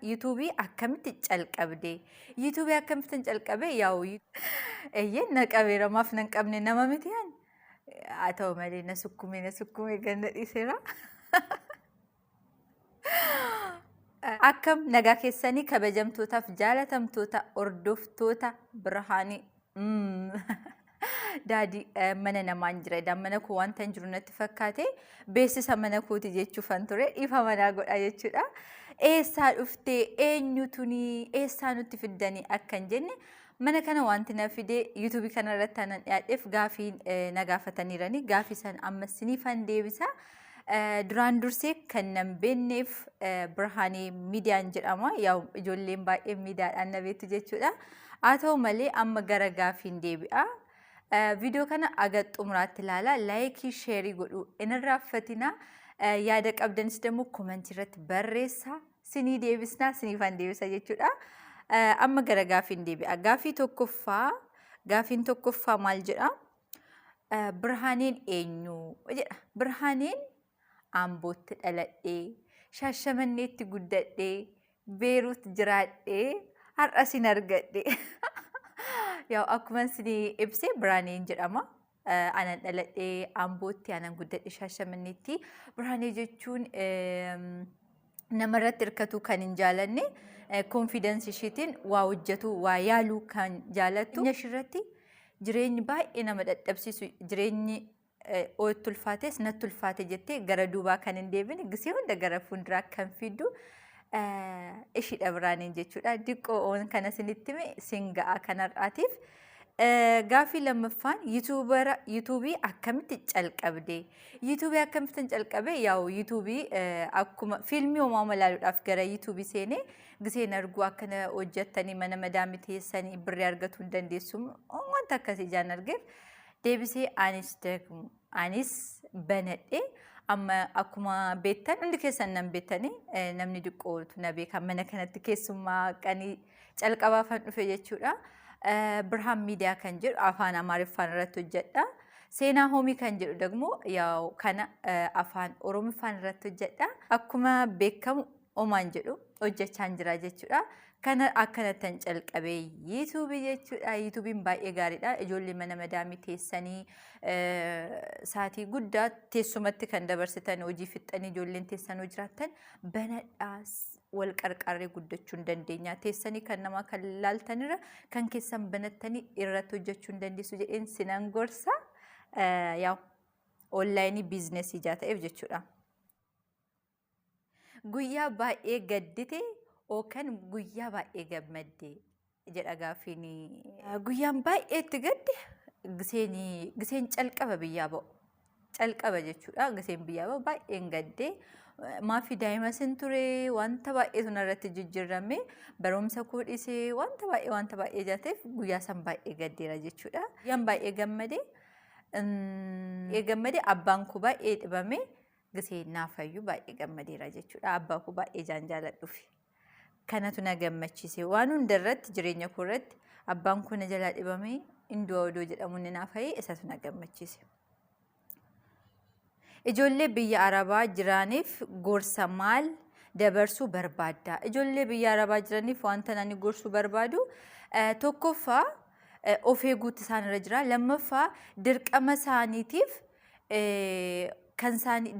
yuutuubii akkamitti calqabde? Yuutuubii akkamitti calqabe? Yaa'u eeyyeen na qabeera maaf nan qabne nama miti ani. Haa ta'u malee na sukkumee ganna dhiiseera. Akkam nagaa keessanii kabajamtootaaf jaalatamtoota hordoftoota Birhaanii. Daadii mana namaan jira. Mana koo wanta hin jiru natti fakkaate beeksisa mana kooti jechuufan ture ifa manaa godha jechuudha. Eessaa dhuftee eenyutuni eessaa nutti fiddanii akka hin jenne mana kana wanti na fide yuutuubii kana irratti anan dhiyaadheef gaafii na gaafataniirani. Gaafii san ammas siniifan deebisa. Duraan dursee kan nan beekneef Birhaanii miidiyaan jedhama. Yaa ijoolleen baay'ee miidiyaadhaan na beektu jechuudha. Haa ta'u malee amma gara gaafiin deebi'a. Video kana aga xumuraatti ilaala. Laayikii, sheerii godhu hin irraanfatina. Yaada qabdanis immoo komentii irratti barreessaa. Sinii deebisnaa, siniifan deebisa jechuudha. Amma gara gaafiin deebi'a. Gaafiin tokkoffaa maal jedha? Birhaaniin eenyu jedha. Birhaaniin Ambootti dhaladhee, Shaashamanneetti guddadhee, Beeruut jiraadhee, har'a sin argadhe. Yaa akkuma isin ibse Birhaaniin jedhama. Anan dhaladhee Ambootti, anan guddadhe Shaashamanneetti. Birhaanii jechuun namarratti hirkatu kan hin jaalanne, konfiidensii isheetiin waa hojjetu, waa yaaluu kan jaalattu. Ishirratti jireenyi baay'ee nama dadhabsiisu, jireenyi ootti ulfaates natti ulfaate jettee gara duubaa kan hin deebine gisee hunda gara fuulduraa kan fiddu ishiidha Birhaaniin jechuudha. Diqqoo kana isinitti hime sin ga'a kanarraatiif. Gaafii lammaffaan yuutuubii akkamitti calqabde? Yuutuubii akkamitti calqabe? Yaa'u yuutuubii akkuma fiilmii uumamaa ilaaluudhaaf gara yuutuubii seenee giseen arguu akkana hojjettanii mana madaamii teessanii birrii argachuu hin dandeessu wanta akkasii ijaan argeef deebisee anis banadhee amma akkuma beektan hundi keessan nan beektanii namni diqqootu na beeka mana kanatti keessummaa qanii calqabaafan dhufe jechuudha. Birhaan miidiyaa kan jedhu afaan Amaariffaan irratti hojjedha. Seenaa hoomii kan jedhu ደግሞ ያው kana afaan Oromiffaan irratti hojjedha. Akkuma beekamu Omaan jedhu hojjechaan jira jechuudha. Kana akkanattan calqabee yuutuubii jechuudha. Yuutuubiin baay'ee gaariidha. Ijoollee mana madaamii teessanii saatii guddaa teessumatti kan dabarsitan hojii fixanii ijoolleen teessanoo jiraattan banadhaas wal qarqarree guddachuu hin dandeenya. Teessanii kan namaa kan laaltanirra kan keessan banattanii irratti hojjechuu hin dandeessu jedheen sinan gorsa. Yaa onlaayinii biizinesii ijaa ta'eef jechuudha. Guyyaa baay'ee gaddite yookaan guyyaa baay'ee gammadde jedha gaafiin. Guyyaan baay'ee itti gadde giseen calqaba biyyaa ba'u. Calqaba jechuudha. Giseen biyyaa ba'u baay'een gadde. Maafi daa'ima sin ture wanta baay'ee sunarratti jijjiirame barumsa koo dhiisee wanta baay'ee jaateef guyyaa san baay'ee gaddeera jechuudha. Guyyaan baay'ee gammade abbaan koo baay'ee dhibame gisee naafayyuu baay'ee gammadeera jechuudha. Abbaa koo baay'ee jaaladhuufi. Kanatu na gammachiise. Waan hundarratti jireenya koo irratti abbaan koo na jalaa dhibame Indoo Odoo jedhamuun naafayee isatu na gammachiise. Ijoollee biyya Arabaa jiraniif gorsa maal dabarsuu barbaadda? Ijoollee biyya Arabaa jiraniif wanta ani gorsuu barbaadu tokkoffaa of eeguutti isaanirra jira. Lammaffaa dirqama isaaniitiif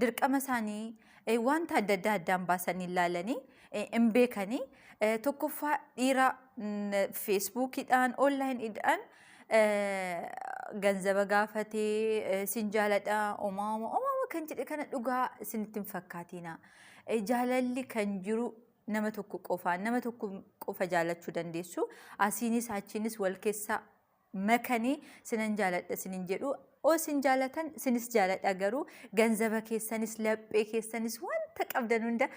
dirqama isaanii wanta adda addaan baasanii ilaalanii hin beekanii. Tokkoffaa dhiira feesbuukiidhaan onlaayiniidhaan ganzaba gaafatee sin jaaladha uumama kan jedhe kana dhugaa isinitti hin fakkaatina. Jaalalli kan jiru nama tokko qofa jaalachuu dandeessu. Asiinis achiinis wal keessa makanii sinan jaaladha sinin jedhu. Oo sin jaalatan sinis jaaladha garuu ganzaba keessanis laphee keessanis wanta qabdan hunda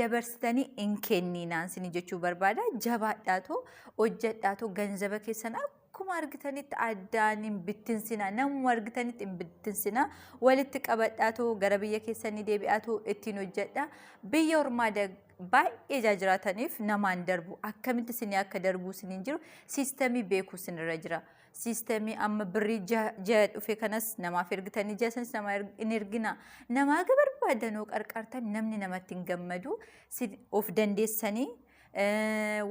dabarsitanii hin kenninaan sinin jechuu barbaada. Jabaadhaatoo hojjedhaatoo ganzaba keessan akkuma argitanitti addaan hin bittinsina. Namuma argitanitti hin bittinsina. Walitti qabadhaatoo gara biyya keessanii deebi'aatoo ittiin hojjedha. Biyya ormaa baay'ee jiraataniif namaan darbu. Akkamitti sinii akka darbuu siniin jiru siistemii beekuu sinirra jira. Siistemii amma birrii ja'a dhufe kanas namaaf ergitanii ja'a sanis namaa hin ergina. Namaa barbaadanoo qarqartan namni namatti hin gammadu. Of dandeessanii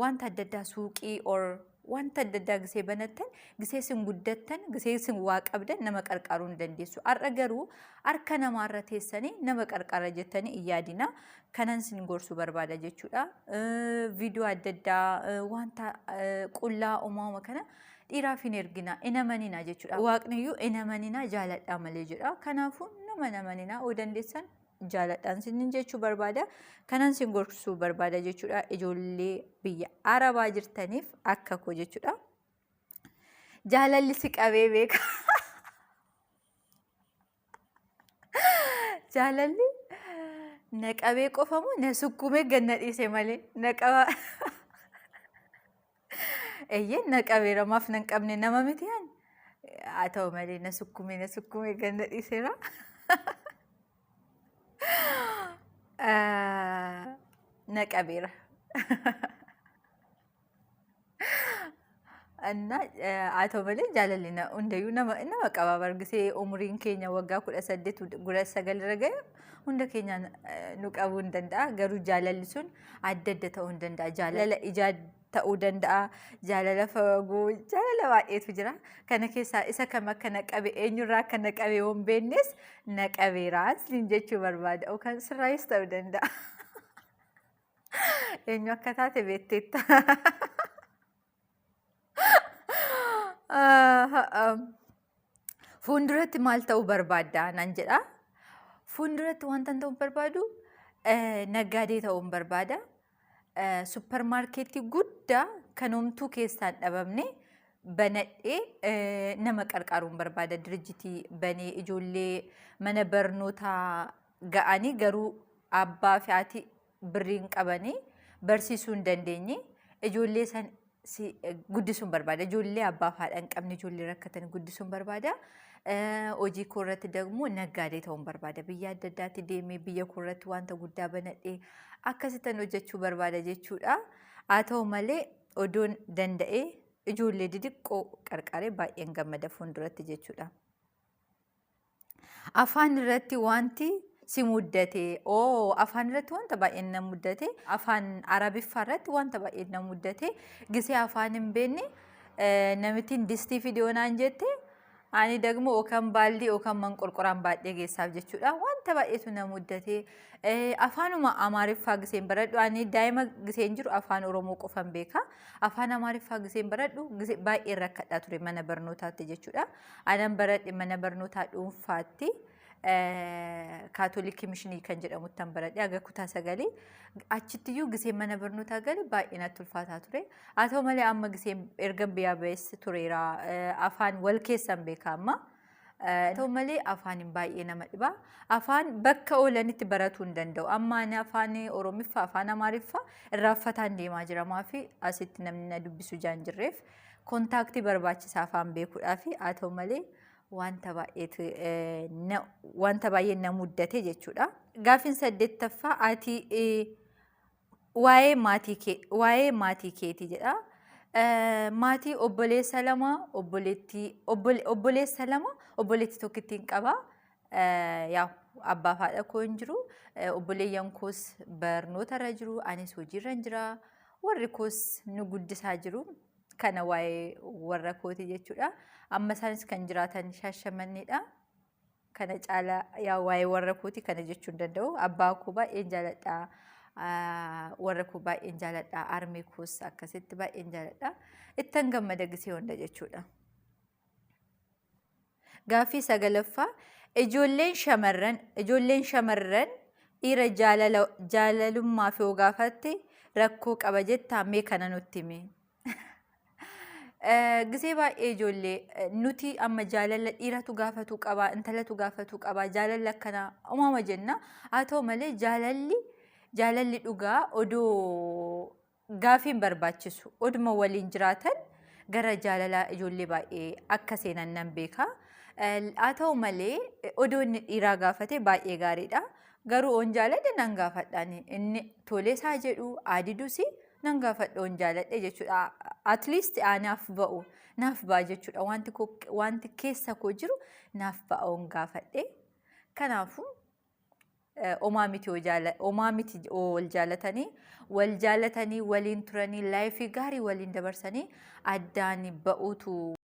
wanta adda addaa suuqii or wanta adda addaa gisee banattan gisee sin guddattan gisee sin waa qabdan nama qarqaruu hin dandeessu. Har'a garuu harka namaarra teessanii nama qarqara jettanii hin yaadina. Kanan sin gorsuu barbaada jechuudha. Viidiyoo adda addaa wanta qullaa uumama kana dhiiraaf hin ergina. Hin amanina jechuudha. Waaqniyyuu hin amanina jaaladhaa malee jedha. Kanaafuu nama hin amanina oo dandeessan jaaladhaan sin jechuu barbaada. Kanan sin gorsuu barbaada jechuudha. Ijoollee biyya Arabaa jirtaniif akka koo jechuudha. Jaalalli si qabee beeka. Jaalalli na qabee qofamu na sukkuumee ganna dhiise malee na qaba. Eeyyee na qabeera maaf nan qabne nama miti haan. Haa ta'u malee na sukkuumee ganna dhiiseera. Na qabeera. Anna haa ta'u malee jaalalli hundayyuu nama qaba bargisee umriin keenya waggaa 18 19 irra gahe hunda keenya nu qabuu hin danda'a. Garuu jaalalli sun adda adda ta'uu hin danda'a. Jaalala ijaa ta'uu danda'a. Jaalala fagoo jaalala baay'eetu jira. Kana keessaa isa kam akka na qabe eenyurraa akka na qabe yoo hin beeknes na qabeeraan sin jechuu barbaada. Yookaan sirraayis ta'uu danda'a. Eenyu akka taate beekteetta. Fuulduratti maal ta'uu barbaadda nan jedha. Fuulduratti wanta ta'uu barbaadu naggaadee ta'uu barbaada. Suppermaarkeetii guddaa kan homtuu keessaan dhabamne banadhee nama qarqaruun barbaada. Dirjitii banee ijoollee mana barnootaa ga'anii garuu abbaa fi haati birriin qabanii barsiisuu hin dandeenye ijoollee san guddisuun barbaada. Ijoollee abbaa fi haadha hin qabne ijoollee rakkatan guddisuun barbaada. Hojii koo irratti ደግሞ naggaadee ta'uun barbaada. Biyya adda addaatti deemee biyya koo irratti wanta guddaa banadhee akkasitan hojjechuu barbaada jechuudha. Haa ta'u malee odoon danda'ee ijoollee didiqqoo qarqaree baay'een gammada fuulduratti jechuudha. Afaan irratti wanti si muddate afaan irratti wanta baay'een na muddate afaan Arabiffaa irratti wanta baay'een na muddate gisee afaan hin beekne namitiin distii fiidiyoonaan jette ani ደግሞ okan baaldi okan manqorqoraan baadhee geessaaf jechuudha. Wanta baay'eetu na muddate afaanuma Amaariffaa giseen baradhu ani daa'ima giseen jiru afaan Oromoo qofan beeka. Afaan Amaariffaa giseen baradhu baay'ee rakkadhaa ture mana barnootaatti jechuudha. Anan baradhe mana barnootaa dhuunfaatti Kaatoolikii mishinii kan jedhamuttan baradhe aga kutaa 9 achittiyuu giseen mana barnootaa gale baay'ee natti ulfaataa ture. Haa ta'u malee amma giseen erga biyyaa ba'ees tureera afaan wal keessan beeka amma. Ta'u malee afaan baay'ee nama dhiba. Afaan bakka oolanitti baratuu hin danda'u. Amma ani afaan Oromiffaa afaan Amaariffaa irraaffataan deemaa jira maafi asitti namni na dubbisu jaan jirreef kontaaktii barbaachisaa afaan beekuudhaaf haa ta'u malee wanta baay'ee na muddate jechuudha. Gaaffiin 8ffaa ati waa'ee maatii keetii jedha. Maatii obboleessa lama obboleettii tokkittiin qaba. Yaa abbaa fi haadha koo hin jiru. Obboleeyyan koos barnoota irra jiru. Anis hojiirra hin jira. Warri koos nu guddisaa jiru. Kana waa'ee warra kooti jechuudha. Amma isaanis kan jiraatan Shaashamanneedha. Kana caalaa yaa waa'ee warra kooti kana jechuu hin danda'u. Abbaa koo baay'een jaaladha. Warra koo baay'een jaaladha. Armee koos akkasitti baay'een jaaladha. Ittan gammada gisee hunda jechuudha. Gaaffii 9ffaa ijoolleen shamarran dhiira jaalalummaaf yoo gaafatte rakkoo qaba jettaa mee kana nutti himi. Gisee baay'ee ijoollee nuti amma jaalala dhiiratu gaafatu qaba intalatu gaafatu qaba jaalala akkana uumama jenna. Haa ta'u malee jaalalli dhugaa odoo gaaffiin barbaachisu oduma waliin jiraatan gara jaalala ijoollee baay'ee akka seenan nan beeka. Haa ta'u malee odoo inni dhiiraa gaafate baay'ee gaariidha. Garuu on jaaladhe nan gaafadhaan inni toleesaa jedhu adidusi nan gaafadhe on jaaladhe jechuudha. At least naaf ba'u naaf ba'a jechuudha. Wanti keessa koo jiru naaf ba'a on gaafadhe. Kanaafuu omaamiti wal jaalatanii wal jaalatanii waliin turanii laayifii gaarii waliin dabarsanii addaan ba'uutu